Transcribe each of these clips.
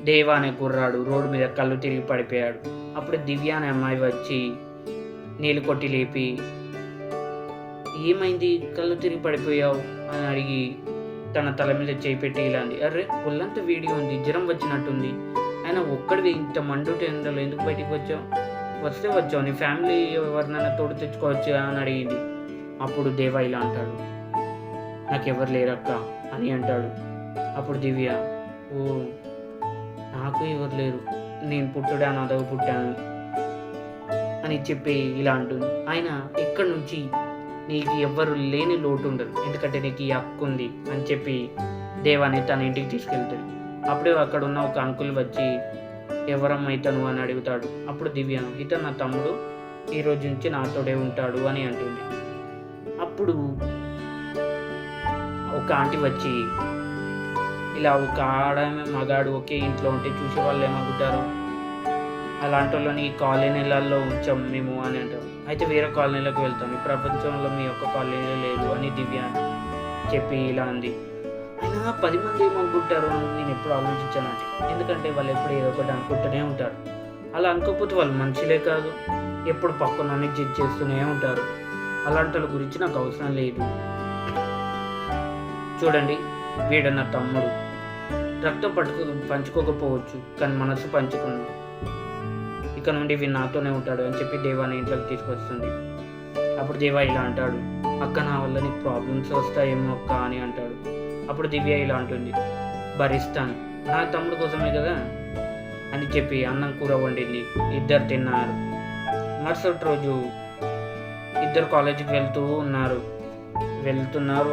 దేవా అనే కుర్రాడు రోడ్డు మీద కళ్ళు తిరిగి పడిపోయాడు. అప్పుడు దివ్య అనే అమ్మాయి వచ్చి నీళ్ళు కొట్టి లేపి, ఏమైంది, కళ్ళు తిరిగి పడిపోయావు అని అడిగి తన తల మీద చేయి పెట్టి ఇలా అంది, అరే ఒళ్ళంతా వేడిగా ఉంది, జ్వరం వచ్చినట్టుంది, అయినా ఒక్కడివి ఇంత మండుట ఎండలో ఎందుకు బయటికి వచ్చావు, వస్తే వచ్చావు, నీ ఫ్యామిలీ ఎవరినైనా తోడు తెచ్చుకోవచ్చు అని అడిగింది. అప్పుడు దేవా ఇలా అంటాడు, నాకెవరు లేరక్క అని అంటాడు. అప్పుడు దివ్య, ఓ నాకు ఎవరు లేరు, నేను పుట్టుడాను అదవ పుట్టాను అని చెప్పి ఇలా అంటుంది. ఆయన ఇక్కడి నుంచి నీకు ఎవ్వరు లేని లోటు ఉండదు, ఎందుకంటే నీకు ఈ హక్కు ఉంది అని చెప్పి దేవాని తన ఇంటికి తీసుకెళ్తాడు. అప్పుడే అక్కడ ఉన్న ఒక అంకుల్ వచ్చి, ఎవరమ్మా ఇతను అని అడుగుతాడు. అప్పుడు దివ్య, ఇతను నా తమ్ముడు, ఈ రోజు నుంచి నాతోడే ఉంటాడు అని అంటుంది. అప్పుడు ఒక ఆంటీ వచ్చి, ఇలా ఒక ఆడమే మగాడు ఒకే ఇంట్లో ఉంటే చూసే వాళ్ళు ఏమనుకుంటారు, అలాంటి వాళ్ళని ఈ కాలనీలలో ఉంచాం మేము అని అంటారు. అయితే వేరే కాలనీలోకి వెళ్తాం, ఈ ప్రపంచంలో మీ యొక్క కాలనీలో లేదు అని దివ్య చెప్పి ఇలా అంది. అయినా 10 మంది ఏమనుకుంటారు నేను ఎప్పుడు ఆలోచించానంటే, ఎందుకంటే వాళ్ళు ఎప్పుడు ఏదో ఒకటి అనుకుంటూనే ఉంటారు. అలా అనుకోకపోతే వాళ్ళు మనుషులే కాదు, ఎప్పుడు పక్కన జడ్జ్ చేస్తూనే ఉంటారు. అలాంటి వాళ్ళ గురించి నాకు అవసరం లేదు. చూడండి, వీడు నా తమ్ముడు, రక్తం పంచుకోకపోవచ్చు కానీ మనసు పంచుకున్నాడు, ఇక నుండి వీడు నాతోనే ఉంటాడు అని చెప్పి దేవాని ఇంట్లోకి తీసుకొస్తుంది. అప్పుడు దేవా ఇలా అంటాడు, అక్క నా వల్ల నీకు ప్రాబ్లమ్స్ వస్తాయేమో అక్క అని అంటాడు. అప్పుడు దివ్య ఇలా అంటుంది, భరిస్తాను, నా తమ్ముడు కోసమే కదా అని చెప్పి అన్నం కూర వండింది. ఇద్దరు తిన్నారు. మరుసటి రోజు ఇద్దరు కాలేజీకి వెళ్తున్నారు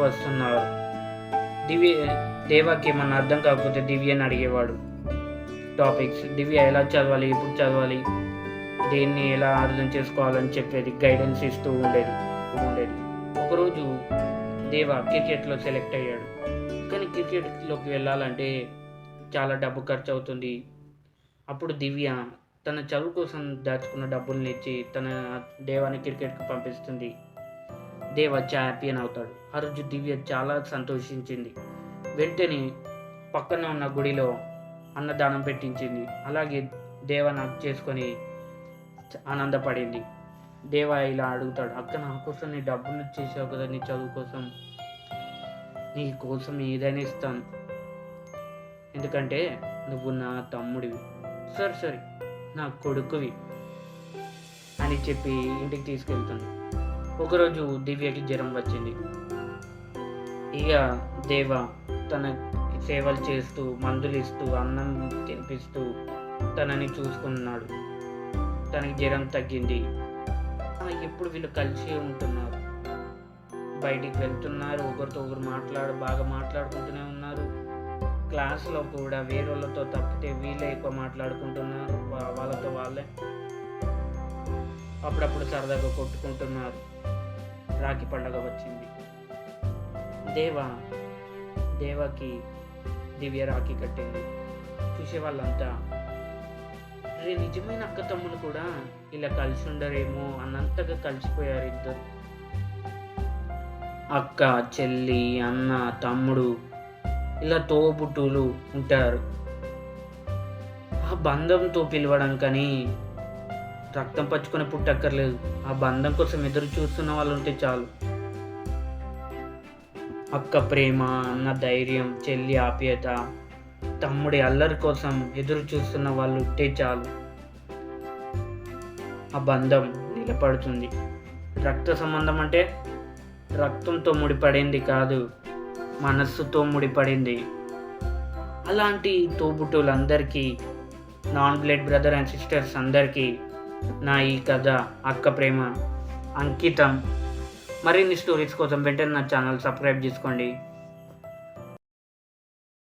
వస్తున్నారు. దేవాకి ఏమన్నా అర్థం కాకపోతే దివ్యని అడిగేవాడు టాపిక్స్. దివ్య ఎలా చదవాలి, ఎప్పుడు చదవాలి, దేన్ని ఎలా అర్థం చేసుకోవాలని చెప్పేది, గైడెన్స్ ఇస్తూ ఉండేది. ఒకరోజు దేవా క్రికెట్లో సెలెక్ట్ అయ్యాడు, కానీ క్రికెట్లోకి వెళ్ళాలంటే చాలా డబ్బు ఖర్చు అవుతుంది. అప్పుడు దివ్య తన చదువు కోసం దాచుకున్న డబ్బుల్ని ఇచ్చి తన దేవాని క్రికెట్కి పంపిస్తుంది. దేవా ఛాంపియన్ అవుతాడు. ఆ రోజు దివ్య చాలా సంతోషించింది. వెంటనే పక్కన ఉన్న గుడిలో అన్నదానం పెట్టించింది. అలాగే దేవ నాకు చేసుకొని ఆనందపడింది. దేవ ఇలా అడుగుతాడు, అక్క నా కోసం నీ డబ్బులు చేసావు కదా, నీ చదువు కోసం, నీ కోసం ఏదైనా ఇస్తాను, ఎందుకంటే నువ్వు నా తమ్ముడివి, సరే నా కొడుకువి అని చెప్పి ఇంటికి తీసుకెళ్తాను. ఒకరోజు దివ్యకి జ్వరం వచ్చింది. ఇక దేవ తన సేవలు చేస్తూ, మందులు ఇస్తూ, అన్నం తినిపిస్తూ తనని చూసుకున్నాడు. తనకి జ్వరం తగ్గింది. ఎప్పుడు వీళ్ళు కలిసి ఉంటున్నారు, బయటికి వెళ్తున్నారు, ఒకరితో ఒకరు బాగా మాట్లాడుకుంటూనే ఉన్నారు. క్లాసులో కూడా వేరే వాళ్ళతో తప్పితే వీళ్ళే ఎక్కువ మాట్లాడుకుంటున్నారు, వాళ్ళతో వాళ్ళే. అప్పుడప్పుడు సరదాగా కొట్టుకుంటున్నారు. రాఖీ పండగ వచ్చింది. దేవాకి దివ్య రాఖీ కట్టింది. చూసే వాళ్ళంతా, రే నిజమైన అక్క తమ్ముడు కూడా ఇలా కలిసి ఉండరేమో అన్నంతగా కలిసిపోయారు ఇద్దరు. అక్క, చెల్లి, అన్న, తమ్ముడు ఇలా తోబుట్టులు ఉంటారు. ఆ బంధంతో పిలవడం కానీ రక్తం పంచుకొని పుట్టక్కర్లేదు. ఆ బంధం కోసం ఎదురు చూస్తున్న వాళ్ళు ఉంటే చాలు. అక్క ప్రేమ, అన్న ధైర్యం, చెల్లి ఆప్యాయత, తమ్ముడి అల్లరి కోసం ఎదురు చూస్తున్న వాళ్ళు ఉంటే చాలు. ఆ బంధం నిలబడుతుంది. రక్త సంబంధం అంటే రక్తంతో ముడిపడింది కాదు, మనస్సుతో ముడిపడింది. అలాంటి తోబుట్టువులందరికీ, non blood brother and sisters అందరికీ నా ఈ కథ అక్క ప్రేమ అంకితం. మరిన్ని స్టోరీస్ కోసం వెంటనే నా ఛానల్ సబ్స్క్రైబ్ చేసుకోండి.